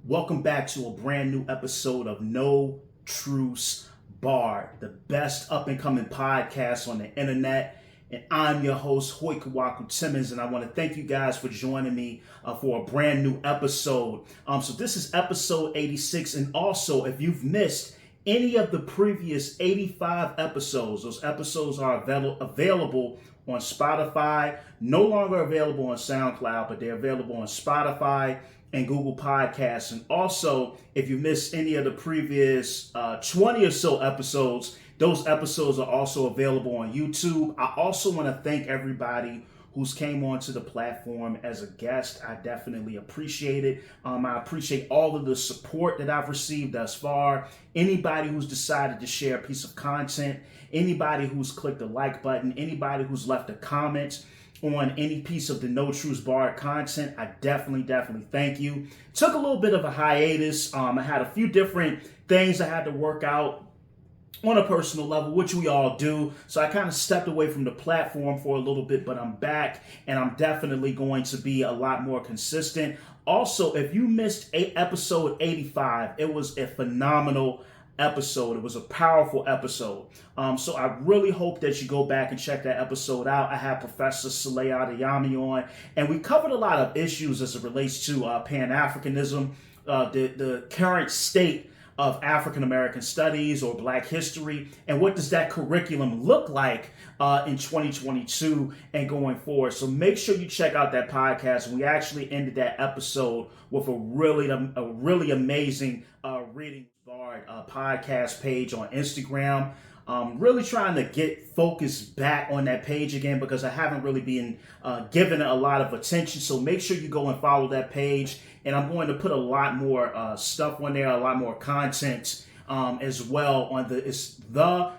Welcome back to a brand new episode of No Truce Barred, the best up-and-coming podcast on the internet. And I'm your host, Hoikawaku Timmons, and I want to thank you guys for joining me for a brand new episode. So this is episode 86, and also if you've missed any of the previous 85 episodes, those episodes are available on Spotify, no longer available on SoundCloud, but they're available on Spotify and Google Podcasts. And also, if you missed any of the previous 20 or so episodes, those episodes are also available on YouTube. I also want to thank everybody who's came onto the platform as a guest. I definitely appreciate it. I appreciate all of the support that I've received thus far. Anybody who's decided to share a piece of content, anybody who's clicked the like button, anybody who's left a comment on any piece of the No Truce Barred content, I definitely thank you. Took a little bit of a hiatus. I had a few different things I had to work out on a personal level, which we all do. So I kind of stepped away from the platform for a little bit, but I'm back and I'm definitely going to be a lot more consistent. Also, if you missed episode 85, it was a phenomenal episode. It was a powerful episode. So I really hope that you go back and check that episode out. I had Professor Saleh Adeyemi on, and we covered a lot of issues as it relates to Pan-Africanism, the current state of African American studies or Black history, and what does that curriculum look like in 2022 and going forward. So make sure you check out that podcast. And we actually ended that episode with a really amazing Reading Barred podcast page on Instagram. Really trying to get focused back on that page again because I haven't really been given it a lot of attention. So make sure you go and follow that page. And I'm going to put a lot more stuff on there, a lot more content as well on the _No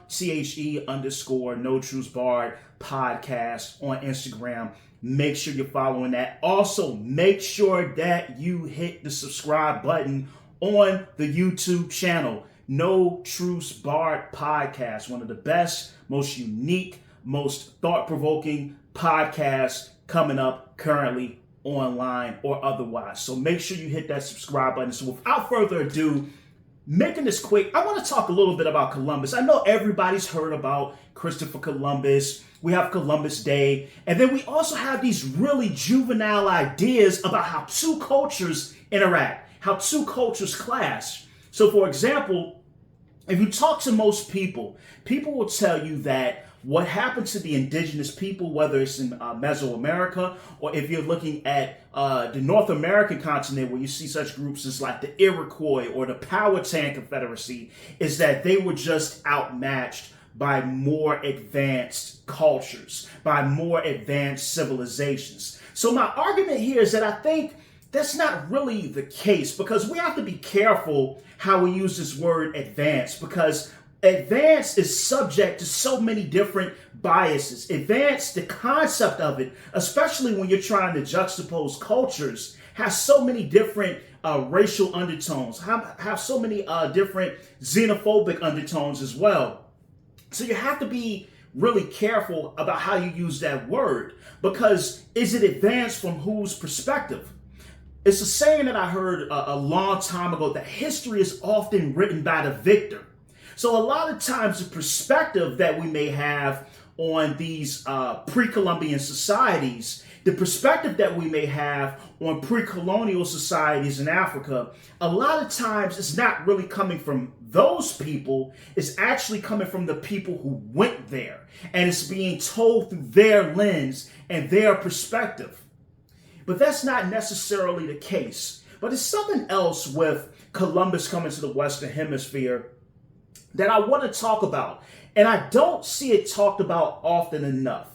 Truce Barred podcast on Instagram. Make sure you're following that. Also, make sure that you hit the subscribe button on the YouTube channel. No Truce Barred podcast, one of the best, most unique, most thought-provoking podcasts coming up currently online or otherwise. So make sure you hit that subscribe button. So without further ado, making this quick, I want to talk a little bit about Columbus. I know everybody's heard about Christopher Columbus. We have Columbus Day. And then we also have these really juvenile ideas about how two cultures interact, how two cultures clash. So for example, if you talk to most people, people will tell you that what happened to the indigenous people, whether it's in Mesoamerica or if you're looking at the North American continent where you see such groups as like the Iroquois or the Powhatan Confederacy, is that they were just outmatched by more advanced cultures, by more advanced civilizations. So my argument here is that I think that's not really the case because we have to be careful how we use this word advanced because advanced is subject to so many different biases. Advanced, the concept of it, especially when you're trying to juxtapose cultures, has so many different racial undertones, have so many different xenophobic undertones as well. So you have to be really careful about how you use that word because is it advanced from whose perspective? It's a saying that I heard a long time ago that history is often written by the victor. So a lot of times the perspective that we may have on these pre-Columbian societies, the perspective that we may have on pre-colonial societies in Africa, a lot of times it's not really coming from those people. It's actually coming from the people who went there. And it's being told through their lens and their perspective. But that's not necessarily the case. But it's something else with Columbus coming to the Western Hemisphere that I want to talk about. And I don't see it talked about often enough.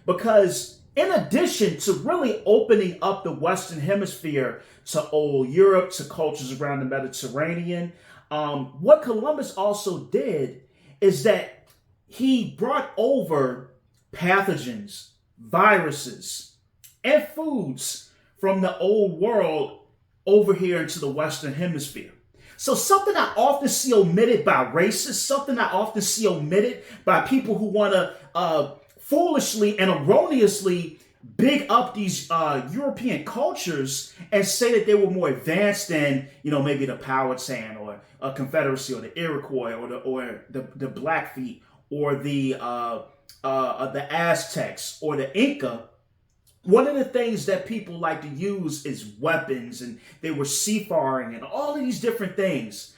Because in addition to really opening up the Western Hemisphere to old Europe, to cultures around the Mediterranean, what Columbus also did is that he brought over pathogens, viruses, and foods from the old world over here into the Western Hemisphere. So something I often see omitted by racists, something I often see omitted by people who want to foolishly and erroneously big up these European cultures and say that they were more advanced than, maybe the Powhatan or a Confederacy or the Iroquois or the Blackfeet or the Aztecs or the Inca. One of the things that people like to use is weapons, and they were seafaring and all of these different things.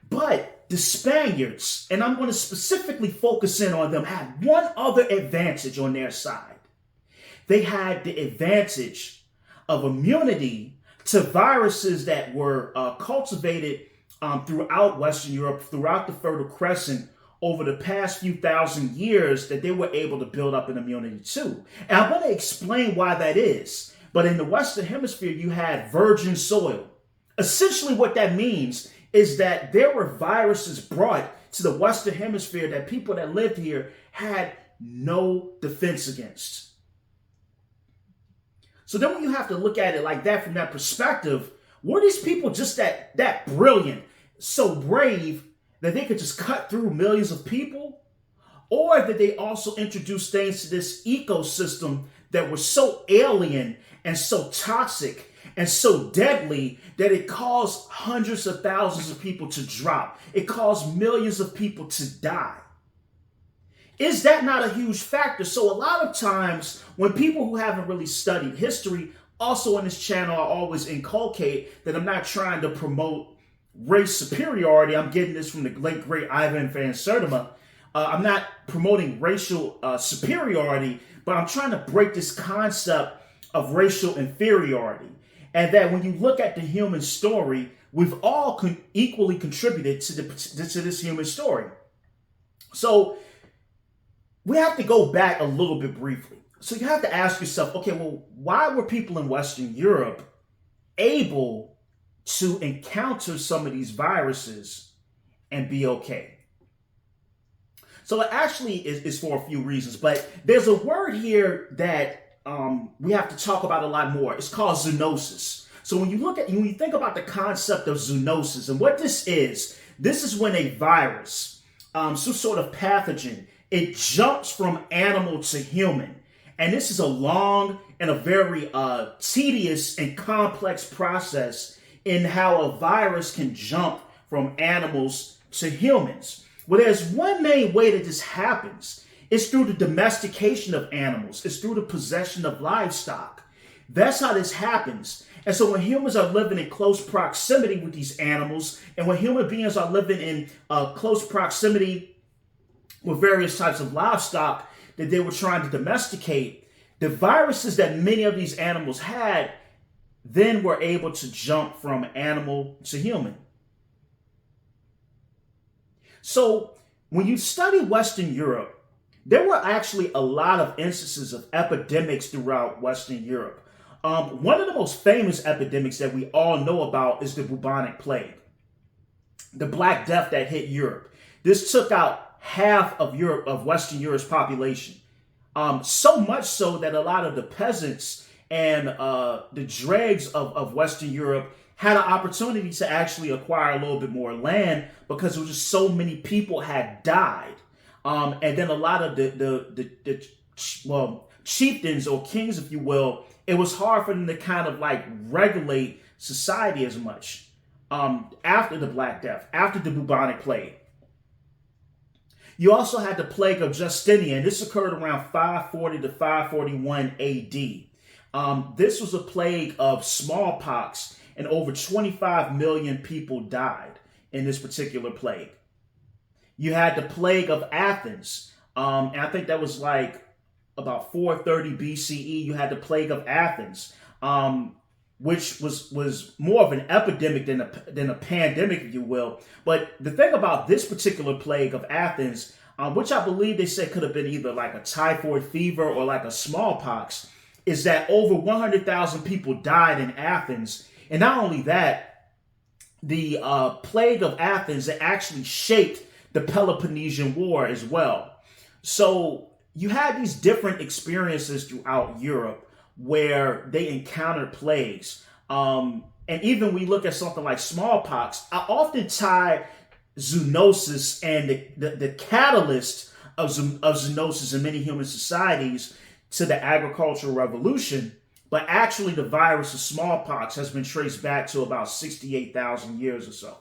But the Spaniards, and I'm going to specifically focus in on them, had one other advantage on their side. They had the advantage of immunity to viruses that were cultivated throughout Western Europe, throughout the Fertile Crescent, over the past few thousand years, that they were able to build up an immunity to. And I'm going to explain why that is. But in the Western Hemisphere, you had virgin soil. Essentially what that means is that there were viruses brought to the Western Hemisphere that people that lived here had no defense against. So then when you have to look at it like that from that perspective, were these people just that brilliant, so brave, that they could just cut through millions of people? Or did they also introduce things to this ecosystem that were so alien and so toxic and so deadly that it caused hundreds of thousands of people to drop? It caused millions of people to die. Is that not a huge factor? So a lot of times when people who haven't really studied history, also on this channel, I always inculcate that I'm not trying to promote race superiority. I'm getting this from the late, great Ivan Van Sertima. I'm not promoting racial superiority, but I'm trying to break this concept of racial inferiority. And that when you look at the human story, we've all equally contributed to this human story. So we have to go back a little bit briefly. So you have to ask yourself, okay, well, why were people in Western Europe able to encounter some of these viruses and be okay? So it actually is for a few reasons, but there's a word here that we have to talk about a lot more. It's called zoonosis. So when you think about the concept of zoonosis and what this is when a virus, some sort of pathogen, it jumps from animal to human. And this is a long and a very tedious and complex process in how a virus can jump from animals to humans. Well, there's one main way that this happens. It's through the domestication of animals. It's through the possession of livestock. That's how this happens. And so when humans are living in close proximity with these animals, and when human beings are living in close proximity with various types of livestock that they were trying to domesticate, the viruses that many of these animals had then were able to jump from animal to human. So when you study Western Europe, there were actually a lot of instances of epidemics throughout Western Europe. One of the most famous epidemics that we all know about is the bubonic plague, the Black Death that hit Europe. This took out half of Western Europe's population. So much so that a lot of the peasants and the dregs of Western Europe had an opportunity to actually acquire a little bit more land because there was just so many people had died. And then a lot of the chieftains or kings, if you will, it was hard for them to kind of like regulate society as much after the Black Death, after the bubonic plague. You also had the Plague of Justinian. This occurred around 540 to 541 AD. This was a plague of smallpox, and over 25 million people died in this particular plague. You had the Plague of Athens, and I think that was like about 430 BCE. You had the Plague of Athens, which was more of an epidemic than a pandemic, if you will. But the thing about this particular Plague of Athens, which I believe they said could have been either like a typhoid fever or like a smallpox, is that over 100,000 people died in Athens. And not only that, the Plague of Athens, it actually shaped the Peloponnesian War as well. So you had these different experiences throughout Europe where they encountered plagues. And even we look at something like smallpox, I often tie zoonosis and the catalyst of zoonosis in many human societies to the agricultural revolution, but actually the virus of smallpox has been traced back to about 68,000 years or so.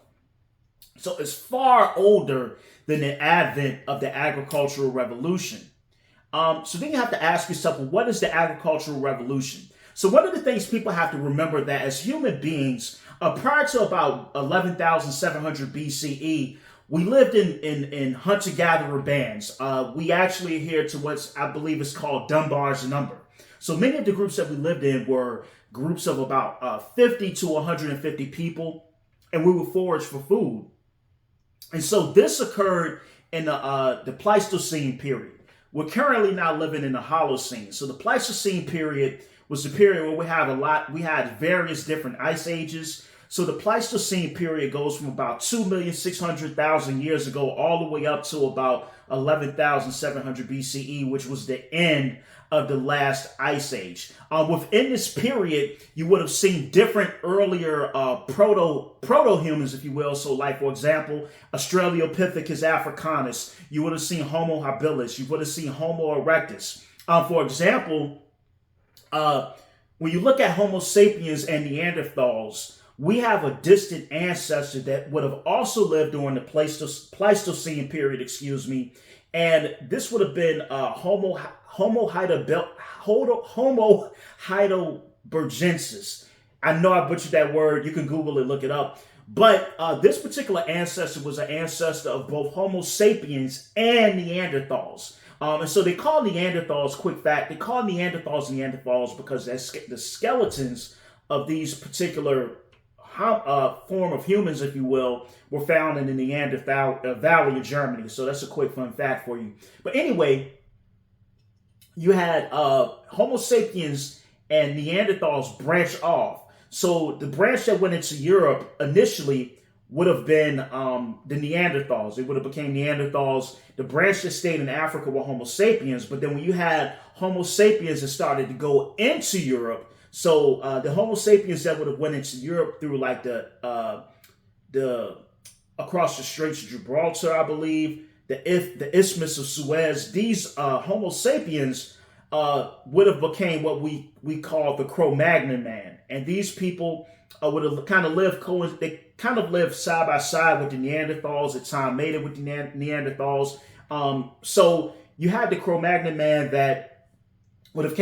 So it's far older than the advent of the agricultural revolution. So then you have to ask yourself, well, what is the agricultural revolution? So one of the things people have to remember that as human beings, prior to about 11,700 BCE, we lived in hunter-gatherer bands. We actually adhered to what I believe is called Dunbar's number. So many of the groups that we lived in were groups of about 50 to 150 people, and we would forage for food. And so this occurred in the Pleistocene period. We're currently now living in the Holocene. So the Pleistocene period was the period where we had various different ice ages. So the Pleistocene period goes from about 2,600,000 years ago all the way up to about 11,700 BCE, which was the end of the last ice age. Within this period, you would have seen different earlier proto-humans, if you will. So like, for example, Australopithecus africanus. You would have seen Homo habilis. You would have seen Homo erectus. For example, when you look at Homo sapiens and Neanderthals, we have a distant ancestor that would have also lived during the Pleistocene period, and this would have been Homo heidelbergensis. I know I butchered that word. You can Google it, look it up. But this particular ancestor was an ancestor of both Homo sapiens and Neanderthals. And so they call Neanderthals, quick fact, they call Neanderthals because the skeletons of these particular form of humans, if you will, were found in the Neanderthal Valley of Germany. So that's a quick fun fact for you. But anyway, you had Homo sapiens and Neanderthals branch off. So the branch that went into Europe initially would have been the Neanderthals. It would have became Neanderthals. The branch that stayed in Africa were Homo sapiens. But then when you had Homo sapiens that started to go into Europe, so the Homo sapiens that would have went into Europe through like the across the Straits of Gibraltar, I believe, the Isthmus of Suez, these Homo sapiens would have became what we call the Cro-Magnon man, and these people would have kind of lived side by side with the Neanderthals. At time mated with the Neanderthals. So you had the Cro-Magnon man that would have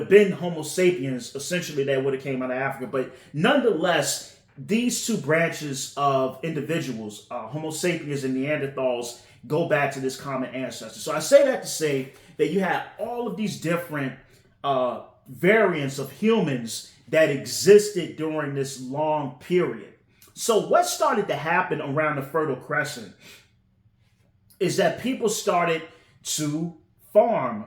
been Homo sapiens, essentially, that would have came out of Africa. But nonetheless, these two branches of individuals, Homo sapiens and Neanderthals, go back to this common ancestor. So I say that to say that you had all of these different variants of humans that existed during this long period. So what started to happen around the Fertile Crescent is that people started to farm,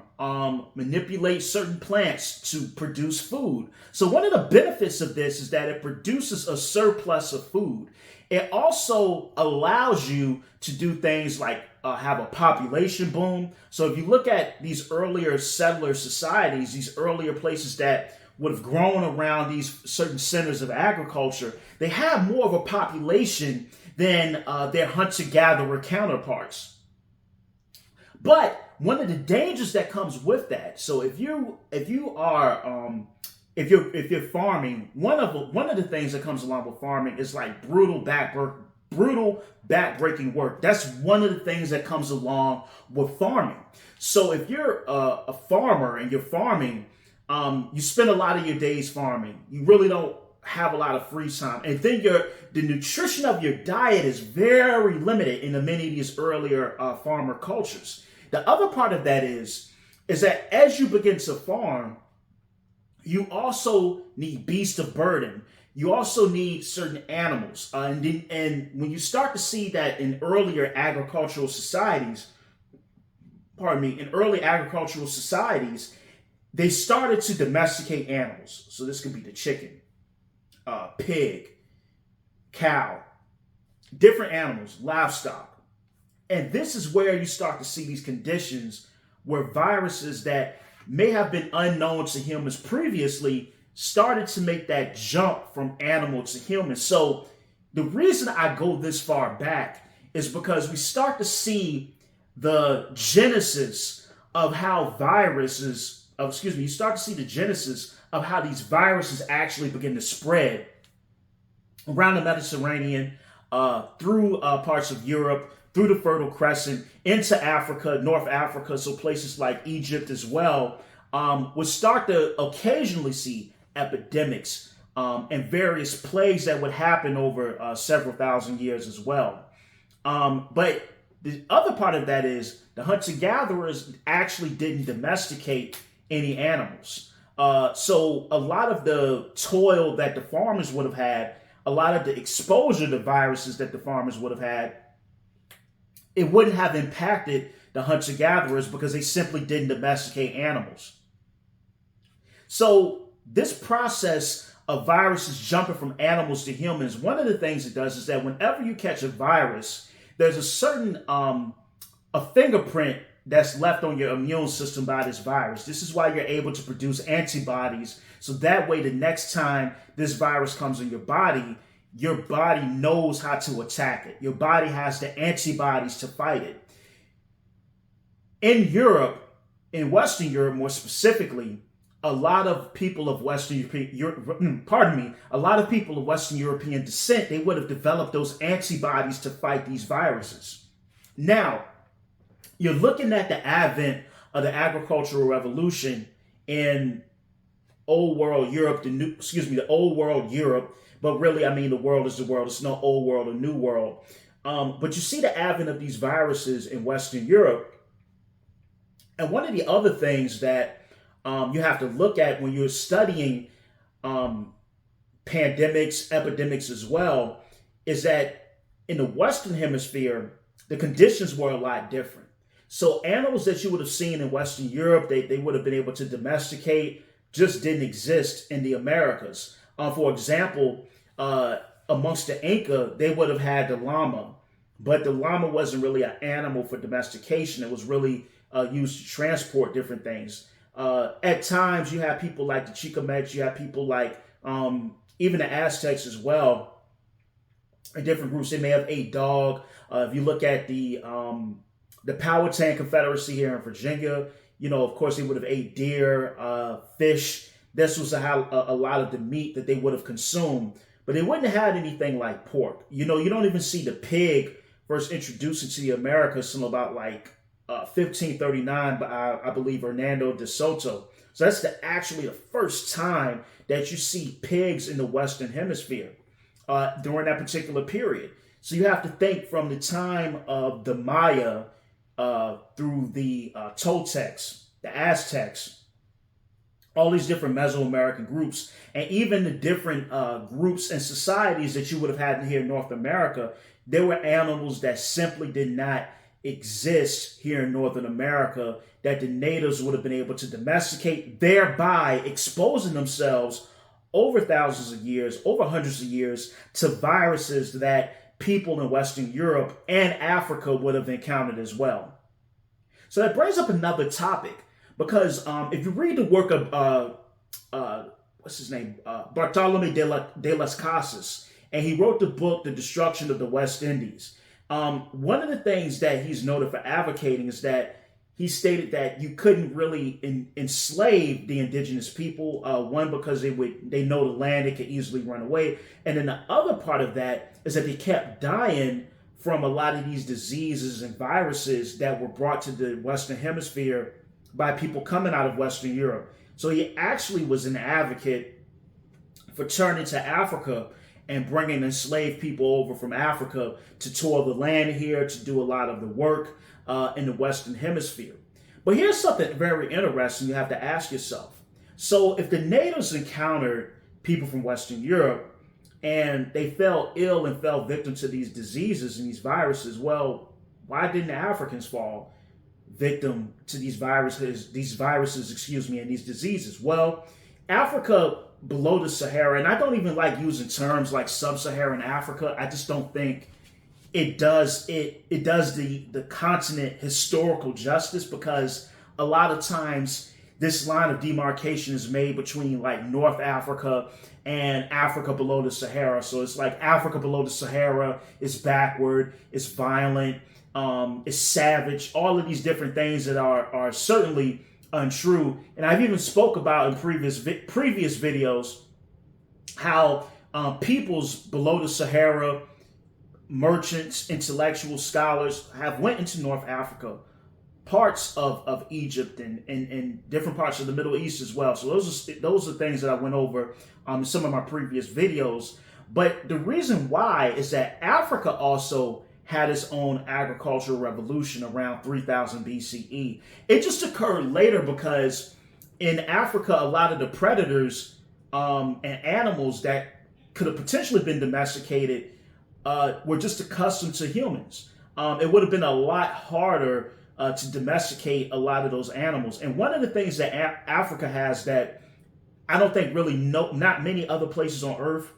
manipulate certain plants to produce food. So one of the benefits of this is that it produces a surplus of food. It also allows you to do things like have a population boom. So if you look at these earlier settler societies, these earlier places that would have grown around these certain centers of agriculture, they have more of a population than their hunter-gatherer counterparts. But one of the dangers that comes with that, so if you're farming, one of the things that comes along with farming is like brutal back-breaking work. That's one of the things that comes along with farming. So if you're a farmer and you're farming, you spend a lot of your days farming. You really don't have a lot of free time, and then the nutrition of your diet is very limited in many of these earlier farmer cultures. The other part of that is that as you begin to farm, you also need beasts of burden. You also need certain animals. And when you start to see that in early agricultural societies, they started to domesticate animals. So this could be the chicken, pig, cow, different animals, livestock. And this is where you start to see these conditions where viruses that may have been unknown to humans previously started to make that jump from animal to human. So the reason I go this far back is because we start to see the genesis of how viruses you start to see the genesis of how these viruses actually begin to spread around the Mediterranean, through parts of Europe, through the Fertile Crescent, into Africa, North Africa, so places like Egypt as well, would start to occasionally see epidemics and various plagues that would happen over several thousand years as well. But the other part of that is the hunter-gatherers actually didn't domesticate any animals. So a lot of the toil that the farmers would have had, a lot of the exposure to viruses that the farmers would have had, it wouldn't have impacted the hunter-gatherers because they simply didn't domesticate animals. So this process of viruses jumping from animals to humans, one of the things it does is that whenever you catch a virus, there's a certain a fingerprint that's left on your immune system by this virus. This is why you're able to produce antibodies. So that way, the next time this virus comes in your body knows how to attack it. Your body has the antibodies to fight it. In Europe, in Western Europe more specifically, a lot of people of Western European descent, they would have developed those antibodies to fight these viruses. Now, you're looking at the advent of the agricultural revolution in old world Europe, the old world Europe, but really, I mean, the world is the world. It's no old world or new world. But you see the advent of these viruses in Western Europe. And one of the other things that you have to look at when you're studying pandemics, epidemics as well, is that in the Western Hemisphere, the conditions were a lot different. So animals that you would have seen in Western Europe, they would have been able to domesticate, just didn't exist in the Americas. For example, amongst the Inca, they would have had the llama, but the llama wasn't really an animal for domestication. It was really used to transport different things. At times, you have people like the Chicamecs, you have people like even the Aztecs as well. In different groups, they may have a dog. If you look at the Powhatan Confederacy here in Virginia, of course, they would have ate deer, fish. This was how a lot of the meat that they would have consumed. But they wouldn't have had anything like pork. You don't even see the pig first introduced into the Americas until about 1539 by, I believe, Hernando de Soto. So that's actually the first time that you see pigs in the Western Hemisphere during that particular period. So you have to think from the time of the Maya through the Toltecs, the Aztecs, all these different Mesoamerican groups, and even the different groups and societies that you would have had here in North America. There were animals that simply did not exist here in Northern America that the natives would have been able to domesticate, thereby exposing themselves over thousands of years, over hundreds of years, to viruses that people in Western Europe and Africa would have encountered as well. So that brings up another topic, because if you read the work of Bartolome de las Casas, and he wrote the book The Destruction of the West Indies. One of the things that he's noted for advocating is that he stated that you couldn't really enslave the indigenous people. One, because they know the land, they could easily run away. And then the other part of that is that they kept dying from a lot of these diseases and viruses that were brought to the Western Hemisphere by people coming out of Western Europe. So he actually was an advocate for turning to Africa and bringing enslaved people over from Africa to toil the land here, to do a lot of the work in the Western Hemisphere. But here's something very interesting you have to ask yourself. So if the natives encountered people from Western Europe and they fell ill and fell victim to these diseases and these viruses, well, why didn't the Africans fall victim to these viruses, and these diseases? Well, Africa below the Sahara, and I don't even like using terms like sub-Saharan Africa. I just don't think it does the continent historical justice, because a lot of times this line of demarcation is made between like North Africa and Africa below the Sahara. So it's like Africa below the Sahara is backward, it's violent, it's savage, all of these different things that are certainly untrue. And I've even spoke about in previous videos how peoples below the Sahara, merchants, intellectuals, scholars have went into North Africa, parts of Egypt, and different parts of the Middle East as well. So those are things that I went over in some of my previous videos. But the reason why is that Africa also had its own agricultural revolution around 3000 BCE. It just occurred later because in Africa, a lot of the predators and animals that could have potentially been domesticated were just accustomed to humans. It would have been a lot harder to domesticate a lot of those animals. And one of the things that Africa has that I don't think really not many other places on Earth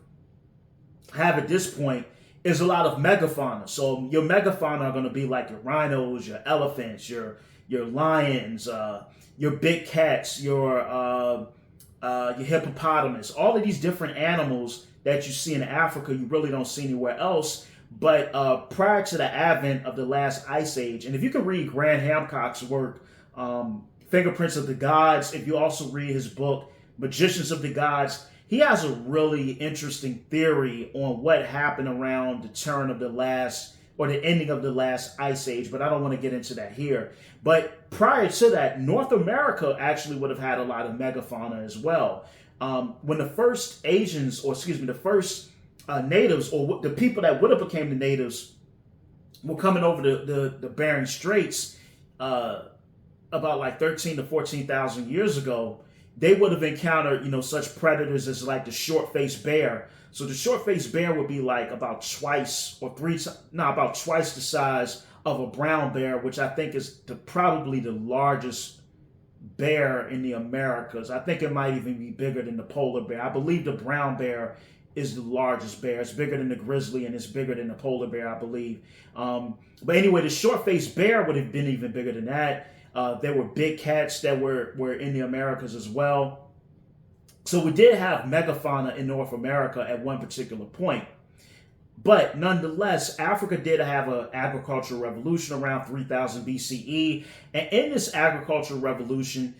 have at this point is a lot of megafauna. So your megafauna are going to be like your rhinos, your elephants, your lions, your big cats, your hippopotamus. All of these different animals that you see in Africa, you really don't see anywhere else. But prior to the advent of the last ice age, and if you can read Grant Hancock's work, Fingerprints of the Gods, if you also read his book, Magicians of the Gods, he has a really interesting theory on what happened around the turn of the last, or the ending of the last ice age, but I don't want to get into that here. But prior to that, North America actually would have had a lot of megafauna as well. When the first the first natives, or the people that would have became the natives, were coming over the Bering Straits about like 13 to 14,000 years ago, they would have encountered, such predators as like the short-faced bear. So the short-faced bear would be like about twice the size of a brown bear, which I think is probably the largest bear in the Americas. I think it might even be bigger than the polar bear. I believe the brown bear is the largest bear. It's bigger than the grizzly and it's bigger than the polar bear, I believe. But anyway, the short-faced bear would have been even bigger than that. There were big cats that were in the Americas as well. So we did have megafauna in North America at one particular point. But nonetheless, Africa did have an agricultural revolution around 3000 BCE. And in this agricultural revolution,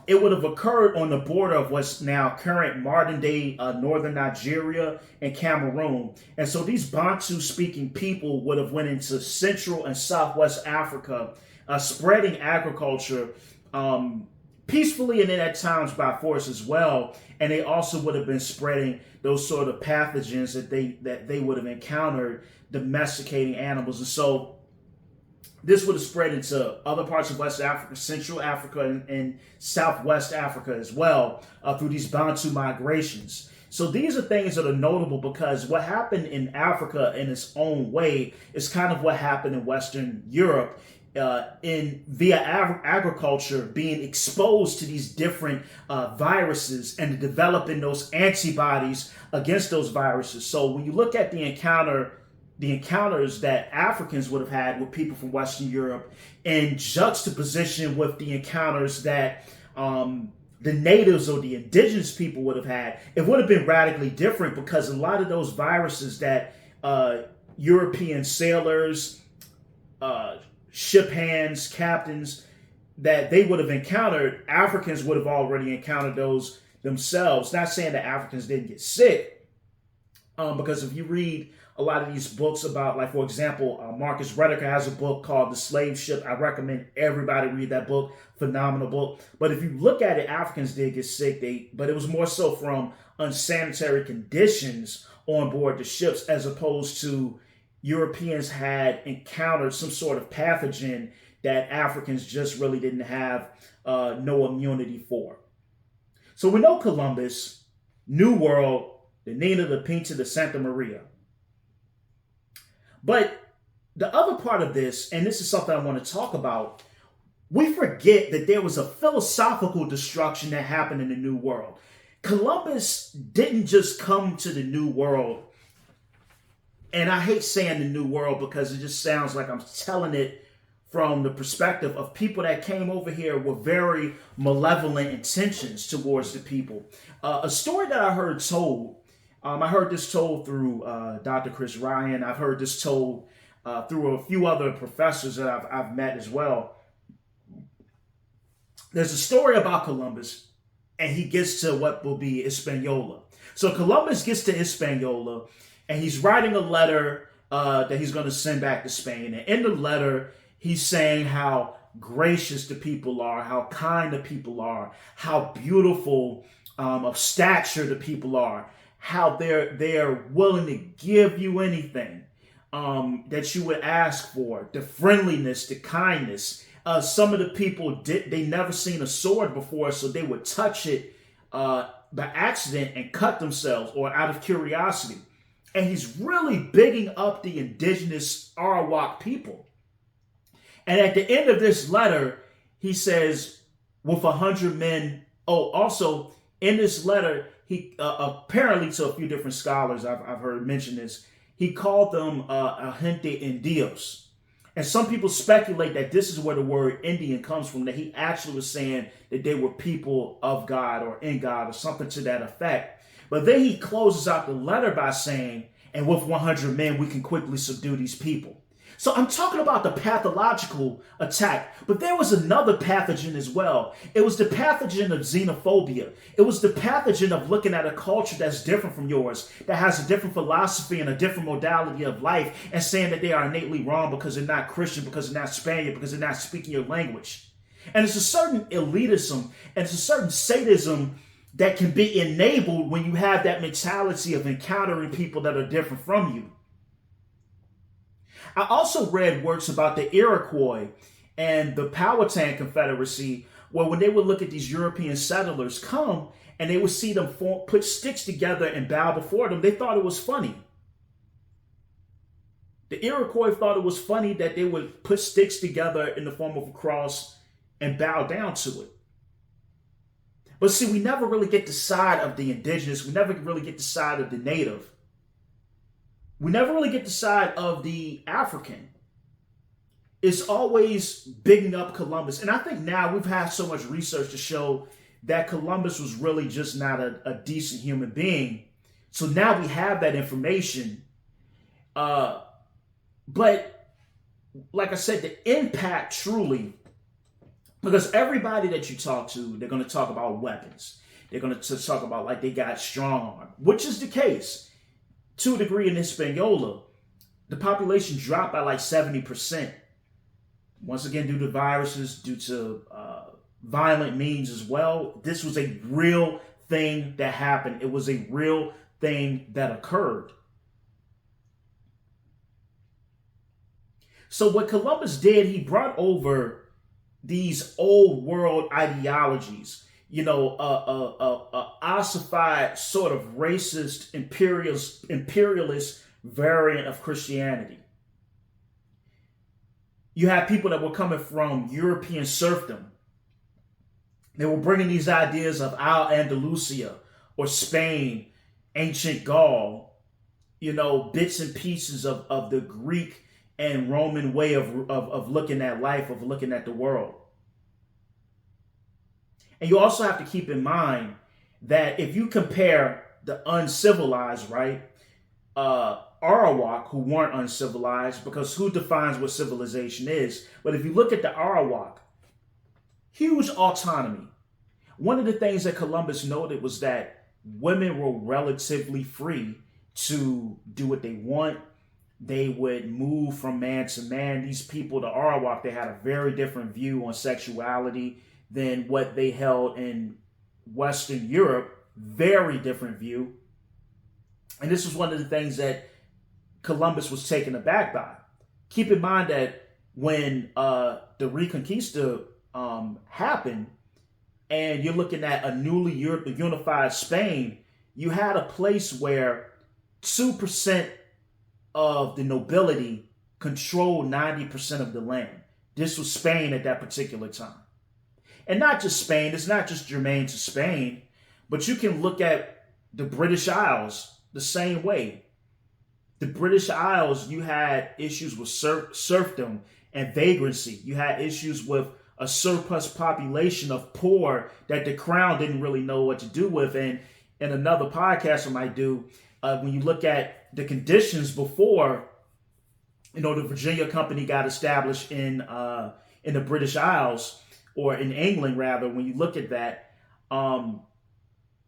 it would have occurred on the border of what's now current modern-day northern Nigeria and Cameroon. And so these Bantu-speaking people would have went into Central and Southwest Africa, spreading agriculture peacefully and then at times by force as well. And they also would have been spreading those sort of pathogens that they would have encountered domesticating animals. And so this would have spread into other parts of West Africa, Central Africa, and Southwest Africa as well through these Bantu migrations. So these are things that are notable because what happened in Africa in its own way is kind of what happened in Western Europe via agriculture, being exposed to these different viruses and developing those antibodies against those viruses. So when you look at the encounters that Africans would have had with people from Western Europe in juxtaposition with the encounters that the natives or the indigenous people would have had, it would have been radically different because a lot of those viruses that European sailors, ship hands, captains, that they would have encountered, Africans would have already encountered those themselves. Not saying that Africans didn't get sick, because if you read a lot of these books about, like, for example, Marcus Rediker has a book called The Slave Ship. I recommend everybody read that book. Phenomenal book. But if you look at it, Africans did get sick, but it was more so from unsanitary conditions on board the ships, as opposed to Europeans had encountered some sort of pathogen that Africans just really didn't have no immunity for. So we know Columbus, New World, the Nina, the Pinta, the Santa Maria. But the other part of this, and this is something I want to talk about, we forget that there was a philosophical destruction that happened in the New World. Columbus didn't just come to the New World. And I hate saying the New World because it just sounds like I'm telling it from the perspective of people that came over here with very malevolent intentions towards the people. A story that I heard told, I heard this told through Dr. Chris Ryan. I've heard this told through a few other professors that I've met as well. there's a story about Columbus, and he gets to what will be Hispaniola. So Columbus gets to Hispaniola, and he's writing a letter that he's going to send back to Spain. And in the letter, he's saying how gracious the people are, how kind the people are, how beautiful of stature the people are, how they're willing to give you anything that you would ask for, the friendliness, the kindness. Some of the people they never seen a sword before, so they would touch it by accident and cut themselves or out of curiosity. And he's really bigging up the indigenous Arawak people. And at the end of this letter, he says, with 100 men. Oh, also in this letter, he apparently to a few different scholars I've heard mention this, he called them gente indios. And some people speculate that this is where the word Indian comes from, that he actually was saying that they were people of God or in God or something to that effect. But then he closes out the letter by saying, and with 100 men, we can quickly subdue these people. So I'm talking about the pathological attack, but there was another pathogen as well. It was the pathogen of xenophobia. It was the pathogen of looking at a culture that's different from yours, that has a different philosophy and a different modality of life, and saying that they are innately wrong because they're not Christian, because they're not Spaniard, because they're not speaking your language. And it's a certain elitism and it's a certain sadism that can be enabled when you have that mentality of encountering people that are different from you. I also read works about the Iroquois and the Powhatan Confederacy, where when they would look at these European settlers come and they would see them put sticks together and bow before them, they thought it was funny. The Iroquois thought it was funny that they would put sticks together in the form of a cross and bow down to it. But see, we never really get the side of the indigenous. We never really get the side of the native. We never really get the side of the African. It's always bigging up Columbus. And I think now we've had so much research to show that Columbus was really just not a decent human being. So now we have that information. But like I said, the impact truly, because everybody that you talk to, they're going to talk about weapons. They're going to talk about like they got strong arm, which is the case. To a degree in Hispaniola, the population dropped by like 70%. Once again, due to viruses, due to violent means as well. This was a real thing that happened. It was a real thing that occurred. So what Columbus did, he brought over these old world ideologies, ossified sort of racist imperialist variant of Christianity. You had people that were coming from European serfdom. They were bringing these ideas of Al-Andalusia or Spain, ancient Gaul, bits and pieces of the Greek and Roman way of looking at life, of looking at the world. And you also have to keep in mind that if you compare the uncivilized, right, Arawak, who weren't uncivilized, because who defines what civilization is? But if you look at the Arawak, huge autonomy. One of the things that Columbus noted was that women were relatively free to do what they want. They would move from man to man. These people, the Arawak, they had a very different view on sexuality than what they held in Western Europe. Very different view. And this was one of the things that Columbus was taken aback by. Keep in mind that when the Reconquista happened, and you're looking at a newly unified Spain, you had a place where 2% of the nobility controlled 90% of the land. This was Spain at that particular time. And not just Spain, it's not just germane to Spain, but you can look at the British Isles the same way. The British Isles, you had issues with serfdom and vagrancy. You had issues with a surplus population of poor that the crown didn't really know what to do with. And in another podcast I might do, when you look at the conditions before, the Virginia Company got established in the British Isles, or in England rather, when you look at that, um,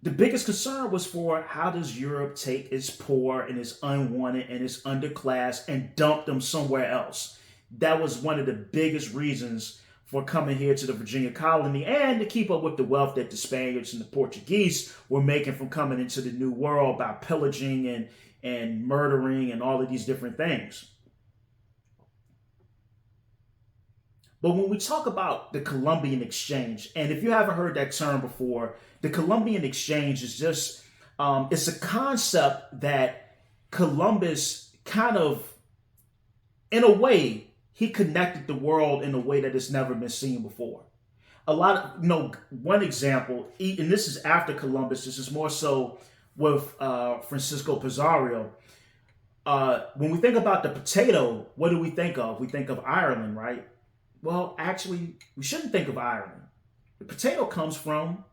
the biggest concern was for how does Europe take its poor and its unwanted and its underclass and dump them somewhere else. That was one of the biggest reasons for coming here to the Virginia colony and to keep up with the wealth that the Spaniards and the Portuguese were making from coming into the New World by pillaging and murdering and all of these different things. But when we talk about the Colombian Exchange, and if you haven't heard that term before, the Colombian Exchange is just, it's a concept that Columbus kind of, in a way, he connected the world in a way that has never been seen before. A lot of, one example, and this is after Columbus, this is more so with Francisco Pizarro. When we think about the potato, what do we think of? We think of Ireland, right? Well, actually, we shouldn't think of Ireland. The potato comes from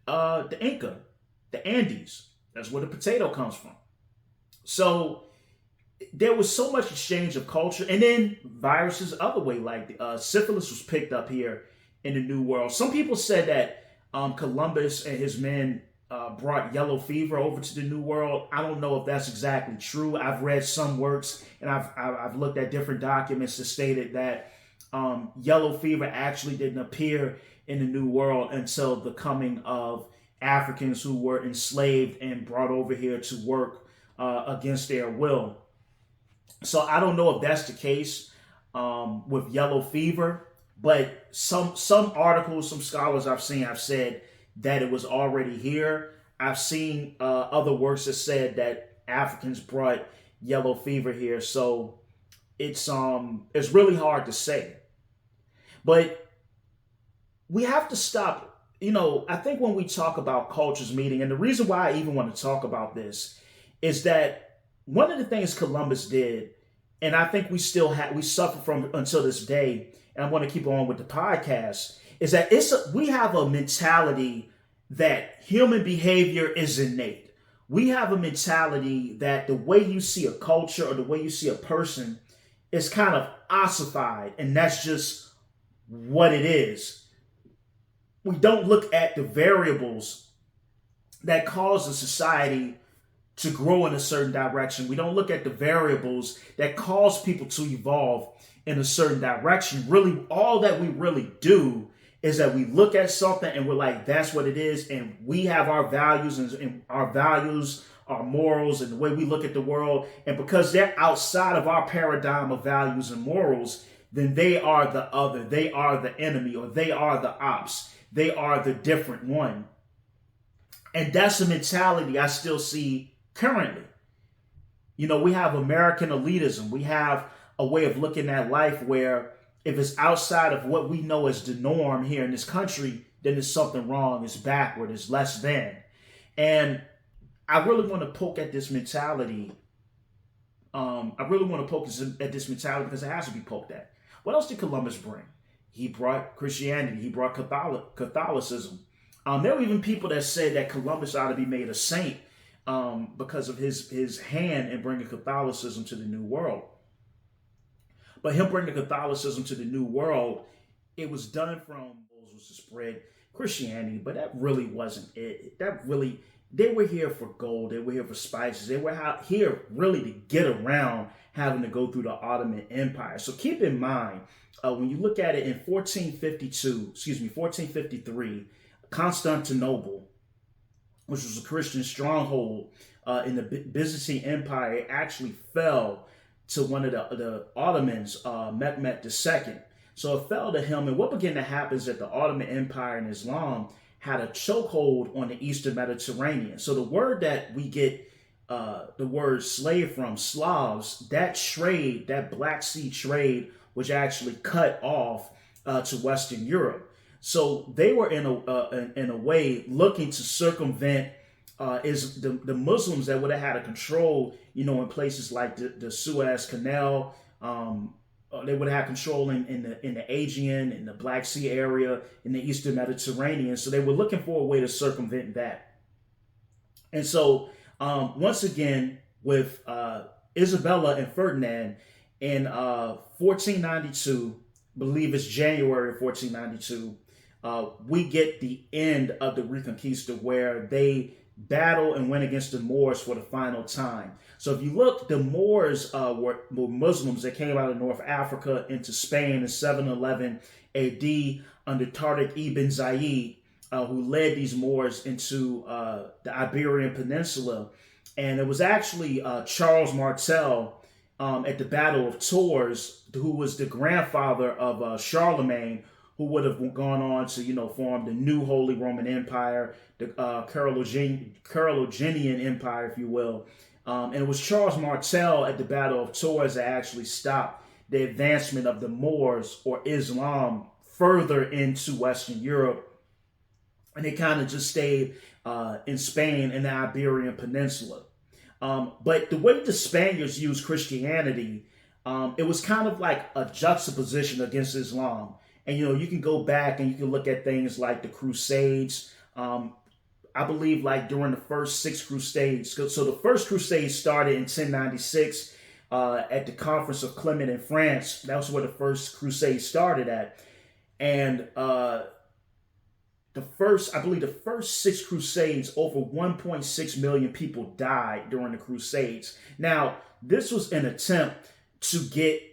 the Inca, the Andes. That's where the potato comes from. So there was so much exchange of culture, and then viruses other way, like syphilis was picked up here in the New World. Some people said that Columbus and his men brought yellow fever over to the New World. I don't know if that's exactly true. I've read some works and I've looked at different documents that stated that yellow fever actually didn't appear in the New World until the coming of Africans who were enslaved and brought over here to work against their will. So I don't know if that's the case with yellow fever, but some articles, some scholars I've seen have said that it was already here. I've seen other works that said that Africans brought yellow fever here. So it's really hard to say. But we have to stop. I think when we talk about cultures meeting, and the reason why I even want to talk about this is that one of the things Columbus did, and I think we suffer from until this day, and I want to keep on with the podcast, is that we have a mentality that human behavior is innate. We have a mentality that the way you see a culture or the way you see a person is kind of ossified, and that's just what it is. We don't look at the variables that cause a society to grow in a certain direction. We don't look at the variables that cause people to evolve in a certain direction. Really, all that we really do is that we look at something and we're like, that's what it is. And we have our values and our values, our morals, and the way we look at the world. And because they're outside of our paradigm of values and morals, then they are the other, they are the enemy, or they are the ops. They are the different one. And that's a mentality I still see currently. We have American elitism. We have a way of looking at life where if it's outside of what we know as the norm here in this country, then there's something wrong, it's backward, it's less than. And I really want to poke at this mentality. Because it has to be poked at. What else did Columbus bring? He brought Christianity. He brought Catholicism. There were even people that said that Columbus ought to be made a saint because of his hand in bringing Catholicism to the New World. But him bringing Catholicism to the New World, it was done from was to spread Christianity, but that really wasn't it. They were here for gold. They were here for spices. They were here really to get around having to go through the Ottoman Empire. So keep in mind, when you look at it in 1453, Constantinople, which was a Christian stronghold in the Byzantine Empire, actually fell to one of the Ottomans, Mehmed II. So it fell to him. And what began to happen is that the Ottoman Empire and Islam had a chokehold on the Eastern Mediterranean. So the word that we get the word slave from, Slavs, that trade, that Black Sea trade, was actually cut off to Western Europe. So they were in a way looking to circumvent is the Muslims that would have had a control, in places like the Suez Canal. They would have had control in the Aegean, in the Black Sea area, in the Eastern Mediterranean. So they were looking for a way to circumvent that. And so once again, with Isabella and Ferdinand in 1492, believe it's January of 1492, we get the end of the Reconquista, where they battle and went against the Moors for the final time. So if you look, the Moors were Muslims that came out of North Africa into Spain in 711 AD under Tariq ibn Ziyad, who led these Moors into the Iberian Peninsula. And it was actually Charles Martel at the Battle of Tours, who was the grandfather of Charlemagne, who would have gone on to, form the new Holy Roman Empire, the Carolinginian Empire, if you will. And it was Charles Martel at the Battle of Tours that actually stopped the advancement of the Moors, or Islam, further into Western Europe. And they kind of just stayed in Spain and the Iberian Peninsula. But the way the Spaniards used Christianity, it was kind of like a juxtaposition against Islam. And, you can go back and you can look at things like the Crusades. I believe like during the first 6 Crusades. So the first Crusade started in 1096 at the Conference of Clement in France. That was where the first Crusade started at. And I believe the first 6 Crusades, over 1.6 million people died during the Crusades. Now, this was an attempt to get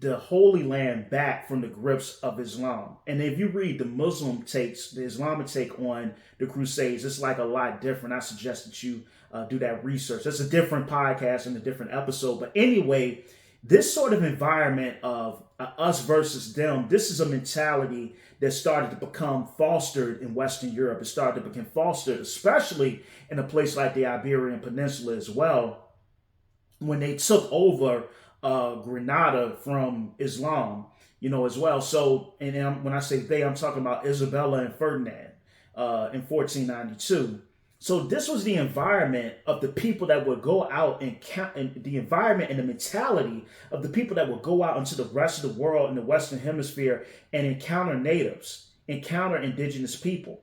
the Holy Land back from the grips of Islam. And if you read the Islamic take on the Crusades, it's like a lot different. I suggest that you do that research. That's a different podcast and a different episode. But anyway, this sort of environment of us versus them, this is a mentality that started to become fostered in Western Europe. It started to become fostered, especially in a place like the Iberian Peninsula as well, when they took over Granada from Islam, as well. So, and when I say they, I'm talking about Isabella and Ferdinand in 1492. So this was the environment of the people that would go out and the environment and the mentality of the people that would go out into the rest of the world in the Western Hemisphere and encounter natives, encounter indigenous people.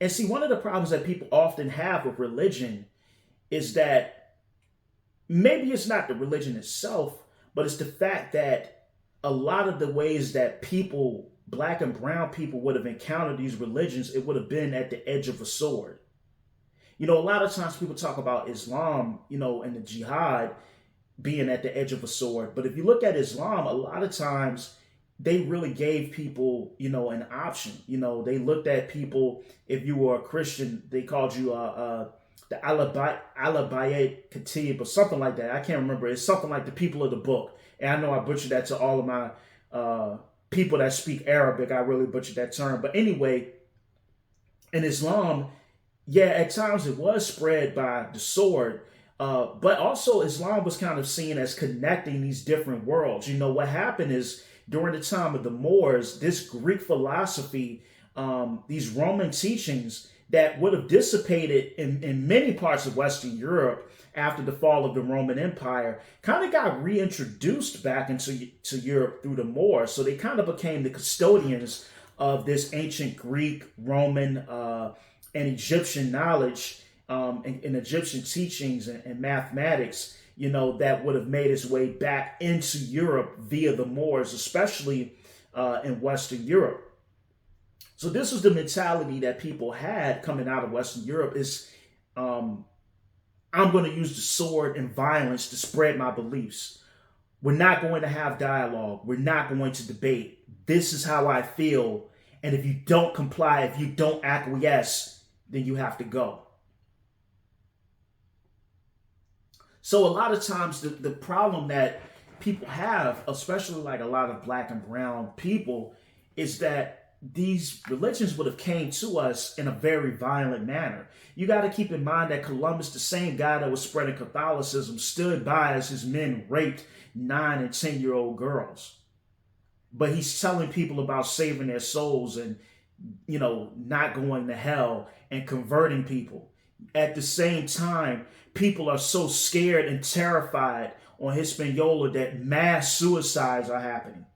And see, one of the problems that people often have with religion is that maybe it's not the religion itself, but it's the fact that a lot of the ways that people, black and brown people, would have encountered these religions, it would have been at the edge of a sword. A lot of times people talk about Islam, and the jihad being at the edge of a sword. But if you look at Islam, a lot of times they really gave people, an option. They looked at people, if you were a Christian, they called you the Alabayet Khatib or something like that. I can't remember. It's something like the people of the book. And I know I butchered that to all of my people that speak Arabic. I really butchered that term. But anyway, in Islam, yeah, at times it was spread by the sword. But also Islam was kind of seen as connecting these different worlds. What happened is during the time of the Moors, this Greek philosophy, these Roman teachings that would have dissipated in many parts of Western Europe after the fall of the Roman Empire, kind of got reintroduced back into Europe through the Moors. So they kind of became the custodians of this ancient Greek, Roman, and Egyptian knowledge, and Egyptian teachings and mathematics, that would have made its way back into Europe via the Moors, especially in Western Europe. So this was the mentality that people had coming out of Western Europe is, I'm going to use the sword and violence to spread my beliefs. We're not going to have dialogue. We're not going to debate. This is how I feel. And if you don't comply, if you don't acquiesce, then you have to go. So a lot of times the problem that people have, especially like a lot of black and brown people, is that these religions would have came to us in a very violent manner. You got to keep in mind that Columbus, the same guy that was spreading Catholicism, stood by as his men raped 9 and 10-year-old girls. But he's telling people about saving their souls and, not going to hell and converting people. At the same time, people are so scared and terrified on Hispaniola that mass suicides are happening.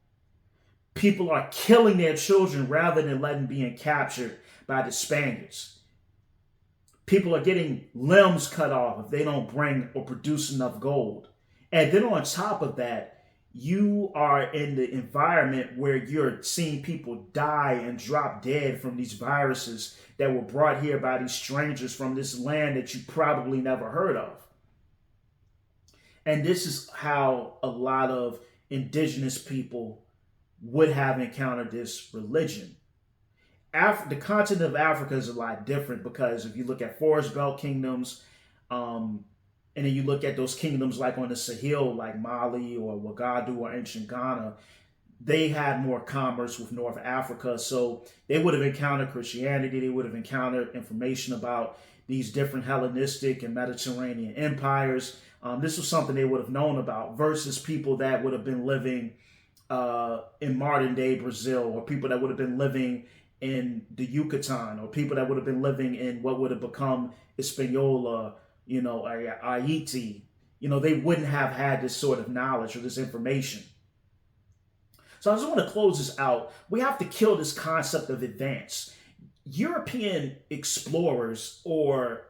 People are killing their children rather than letting being captured by the Spaniards. People are getting limbs cut off if they don't bring or produce enough gold. And then on top of that, you are in the environment where you're seeing people die and drop dead from these viruses that were brought here by these strangers from this land that you probably never heard of. And this is how a lot of indigenous people would have encountered this religion. The continent of Africa is a lot different because if you look at forest belt kingdoms, and then you look at those kingdoms like on the Sahel, like Mali or Wagadu or ancient Ghana, they had more commerce with North Africa. So they would have encountered Christianity. They would have encountered information about these different Hellenistic and Mediterranean empires. This was something they would have known about versus people that would have been living in modern day Brazil, or people that would have been living in the Yucatan, or people that would have been living in what would have become Hispaniola, Haiti. They wouldn't have had this sort of knowledge or this information. So I just want to close this out. We have to kill this concept of advance. European explorers or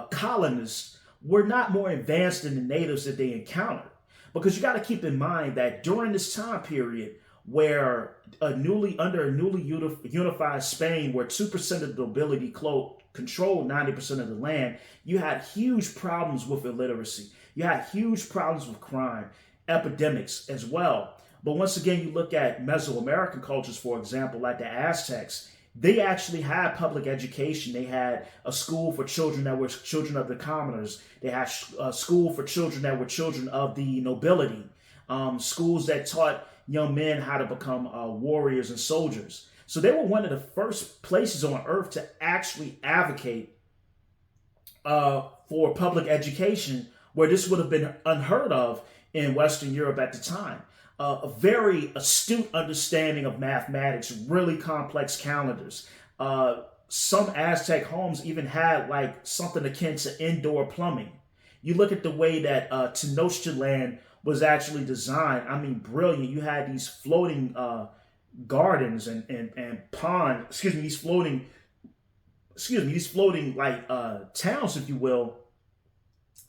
colonists were not more advanced than the natives that they encountered. Because you got to keep in mind that during this time period where under a newly unified Spain, where 2% of the nobility controlled 90% of the land, you had huge problems with illiteracy. You had huge problems with crime, epidemics as well. But once again, you look at Mesoamerican cultures, for example, like the Aztecs, they actually had public education. They had a school for children that were children of the commoners. They had a school for children that were children of the nobility. Schools that taught young men how to become warriors and soldiers. So they were one of the first places on earth to actually advocate for public education, where this would have been unheard of in Western Europe at the time. A very astute understanding of mathematics, really complex calendars. Some Aztec homes even had like something akin to indoor plumbing. You look at the way that Tenochtitlan was actually designed. I mean, brilliant. You had these floating gardens and ponds. These floating like towns, if you will,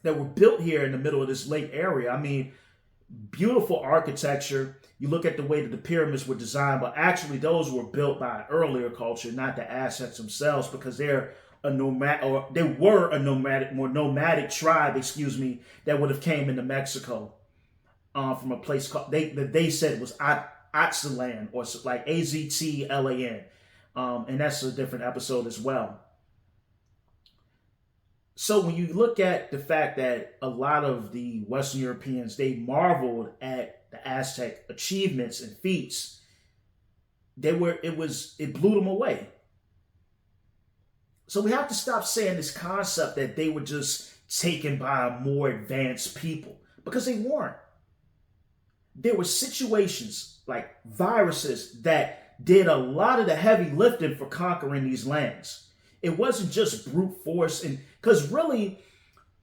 that were built here in the middle of this lake area. I mean, beautiful architecture. You look at the way that the pyramids were designed, but actually those were built by an earlier culture, not the Aztecs themselves, because they were a more nomadic tribe, that would have came into Mexico from a place called they said was Aztlan, or like Aztlan, and that's a different episode as well. So when you look at the fact that a lot of the Western Europeans, they marveled at the Aztec achievements and feats, it blew them away. So we have to stop saying this concept that they were just taken by more advanced people, because they weren't. There were situations like viruses that did a lot of the heavy lifting for conquering these lands. It wasn't just brute force, and because really,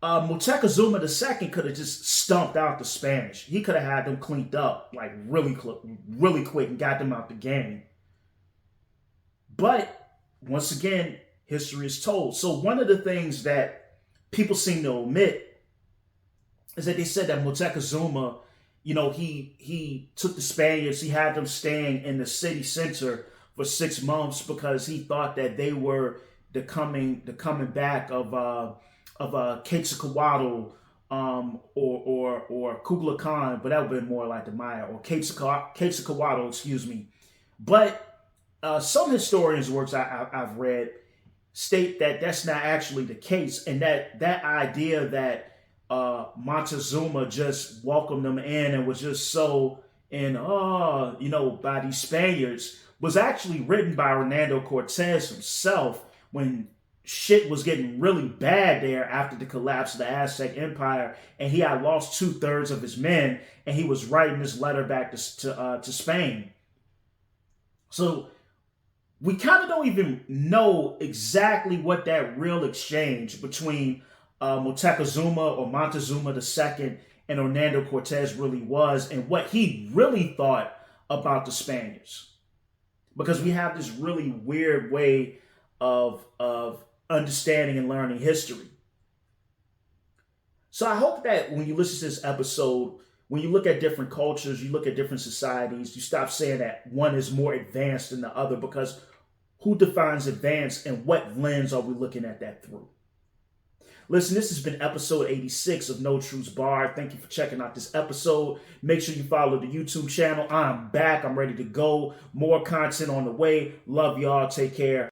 Moctezuma II could have just stumped out the Spanish. He could have had them cleaned up like really quick and got them out the game. But once again, history is told. So one of the things that people seem to omit is that they said that Moctezuma, he took the Spaniards, he had them staying in the city center for 6 months because he thought that they were the coming back of Quetzalcoatl or Kublai Khan, but that would have been more like the Maya, or Quetzalcoatl, But some historians' works I've read state that that's not actually the case, and that idea that Montezuma just welcomed them in and was just so by these Spaniards was actually written by Hernando Cortez himself when shit was getting really bad there after the collapse of the Aztec Empire, and he had lost 2/3 of his men, and he was writing this letter back to Spain. So we kind of don't even know exactly what that real exchange between Moctezuma or Montezuma II and Hernando Cortez really was, and what he really thought about the Spaniards, because we have this really weird way of understanding and learning history. So I hope that when you listen to this episode, when you look at different cultures, you look at different societies, you stop saying that one is more advanced than the other, because who defines advanced and what lens are we looking at that through? Listen, this has been episode 86 of No Truths Barred. Thank you for checking out this episode. Make sure you follow the YouTube channel. I'm back. I'm ready to go. More content on the way. Love y'all. Take care.